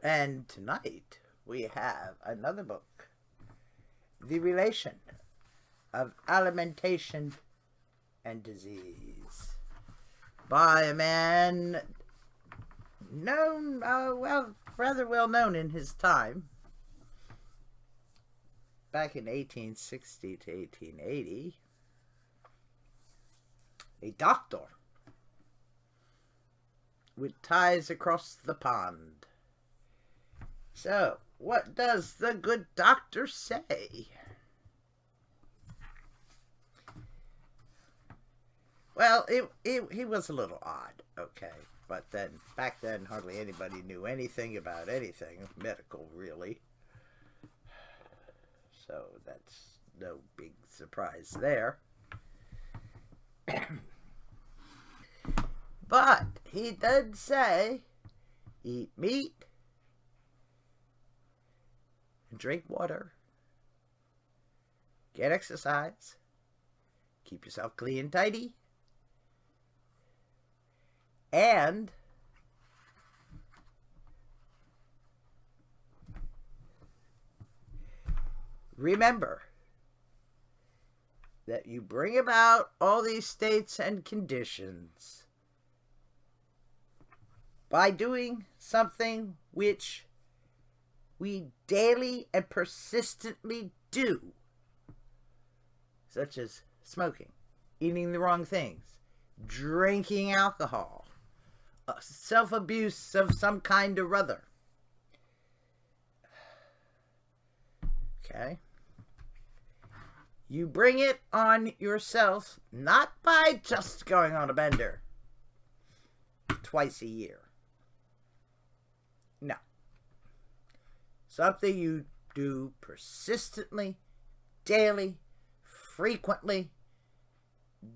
And tonight we have another book, The Relation of Alimentation and Disease, by a man known, rather well known in his time, back in 1860 to 1880, a doctor with ties across the pond. So, what does the good doctor say? Well, he was a little odd, okay. But then, back then, hardly anybody knew anything about anything medical, really. So, that's no big surprise there. But he did say, eat meat, drink water, get exercise, keep yourself clean and tidy, and remember that you bring about all these states and conditions by doing something which we daily and persistently do, such as smoking, eating the wrong things, drinking alcohol, self-abuse of some kind or other. Okay? You bring it on yourself, not by just going on a bender twice a year. No. Something you do persistently, daily, frequently,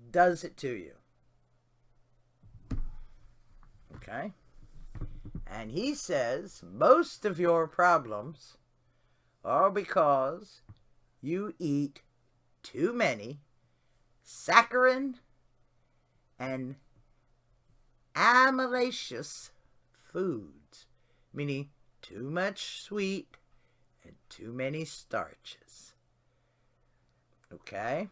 does it to you. Okay? And he says most of your problems are because you eat too many saccharine and amylaceous foods, meaning too much sweet and too many starches. Okay?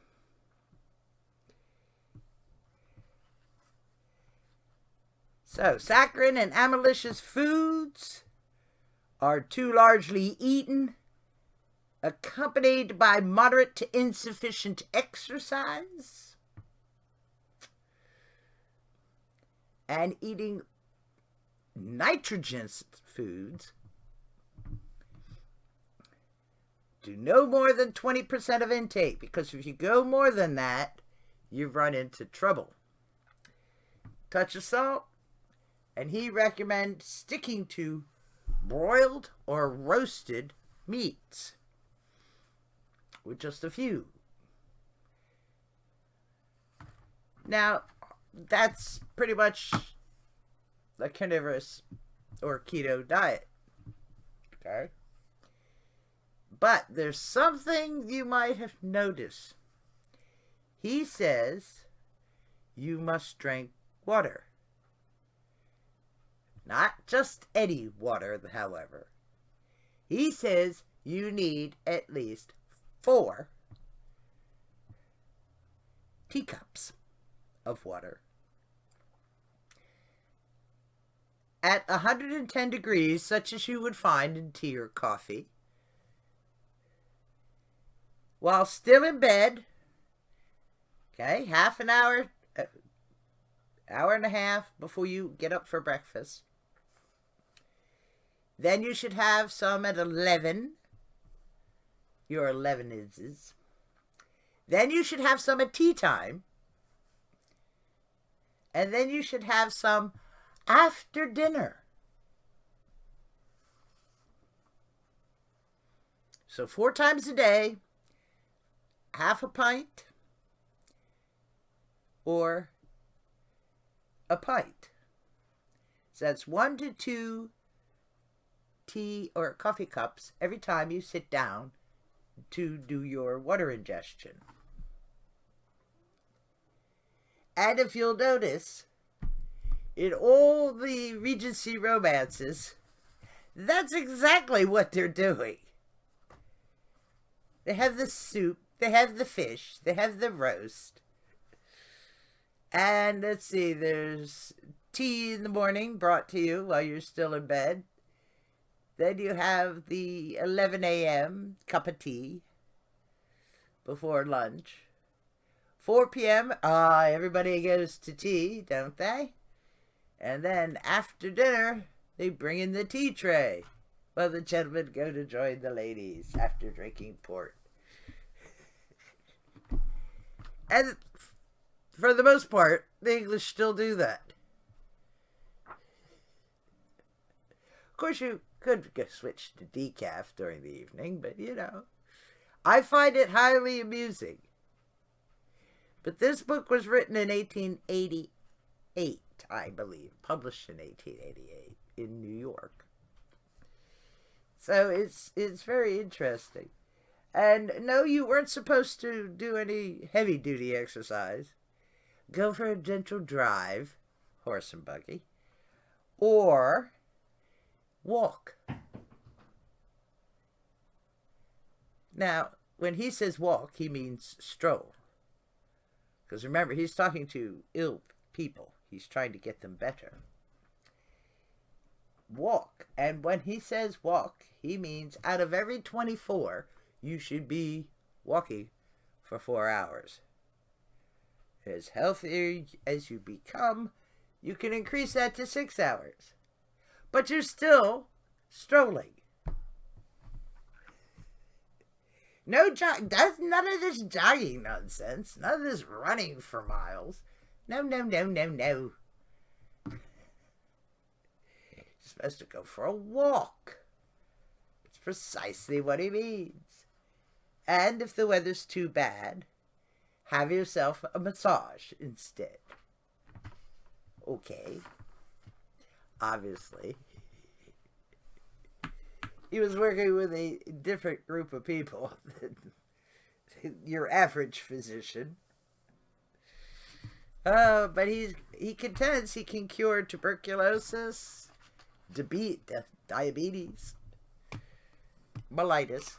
So, saccharine and amylaceous foods are too largely eaten, accompanied by moderate to insufficient exercise, and eating nitrogenous foods. Do no more than 20% of intake, because if you go more than that, you run into trouble. Touch of salt, and he recommends sticking to broiled or roasted meats, with just a few. Now, that's pretty much the carnivorous or keto diet. Okay? But there's something you might have noticed. He says you must drink water. Not just any water, however. He says you need at least 4 teacups of water at 110 degrees, such as you would find in tea or coffee, while still in bed. Okay, half an hour, hour and a half before you get up for breakfast. Then you should have some at 11. Your 11 is. Then you should have some at tea time. And then you should have some after dinner. So 4 times a day, half a pint or a pint. So that's 1 to 2 tea or coffee cups every time you sit down to do your water ingestion. And if you'll notice, in all the Regency romances, That's exactly what they're doing. They have the soup, they have the fish, they have the roast. And let's see, there's tea in the morning brought to you while you're still in bed. Then you have the 11 a.m. cup of tea before lunch. 4 p.m., everybody goes to tea, don't they? And then after dinner, they bring in the tea tray while the gentlemen go to join the ladies after drinking port. And for the most part, the English still do that. Of course, you could switch to decaf during the evening, but you know, I find it highly amusing. But this book was written in 1888, I believe, published in 1888 in New York. So it's very interesting. And no, you weren't supposed to do any heavy-duty exercise. Go for a gentle drive, horse and buggy, or walk. Now, when he says walk, he means stroll. Because remember, he's talking to ill people. He's trying to get them better. Walk. And when he says walk, he means out of every 24, you should be walking for 4 hours. As healthy as you become, you can increase that to 6 hours. But you're still strolling. No that's none of this jogging nonsense. None of this running for miles. No, no, no, no, no. You're supposed to go for a walk. It's precisely what he means. And if the weather's too bad, have yourself a massage instead. Okay. Obviously. He was working with a different group of people than your average physician. But he contends he can cure tuberculosis, diabetes, mellitus,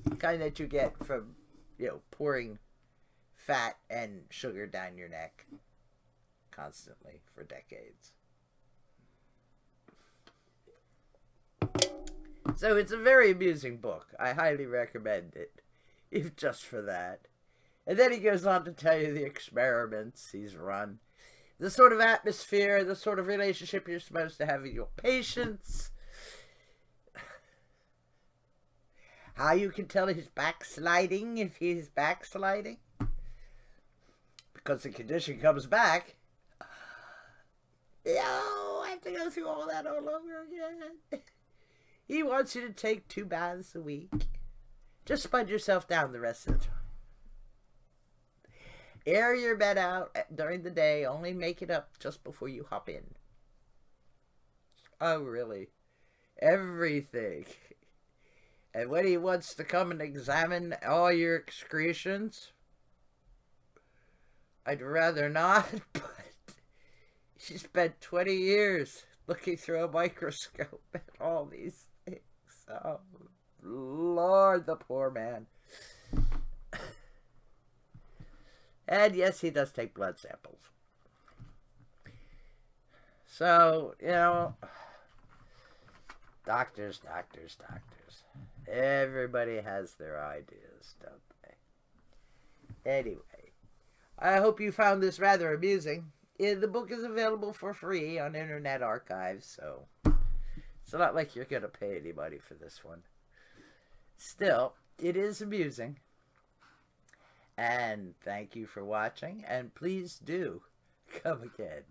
the kind that you get from, pouring fat and sugar down your neck constantly for decades. So it's a very amusing book. I highly recommend it, if just for that. And then he goes on to tell you the experiments he's run, the sort of atmosphere, the sort of relationship you're supposed to have with your patients, how you can tell he's backsliding if he's backsliding, because the condition comes back. I have to go through all that all over again. He wants you to take 2 baths a week. Just sponge yourself down the rest of the time. Air your bed out during the day. Only make it up just before you hop in. Oh, really? Everything. And when he wants to come and examine all your excretions, I'd rather not, but she spent 20 years looking through a microscope at all these things. Oh, Lord, the poor man. And yes, he does take blood samples. So, doctors. Everybody has their ideas, don't they? Anyway, I hope you found this rather amusing. The book is available for free on Internet Archive, so it's not like you're going to pay anybody for this one. Still, it is amusing. And thank you for watching, and please do come again.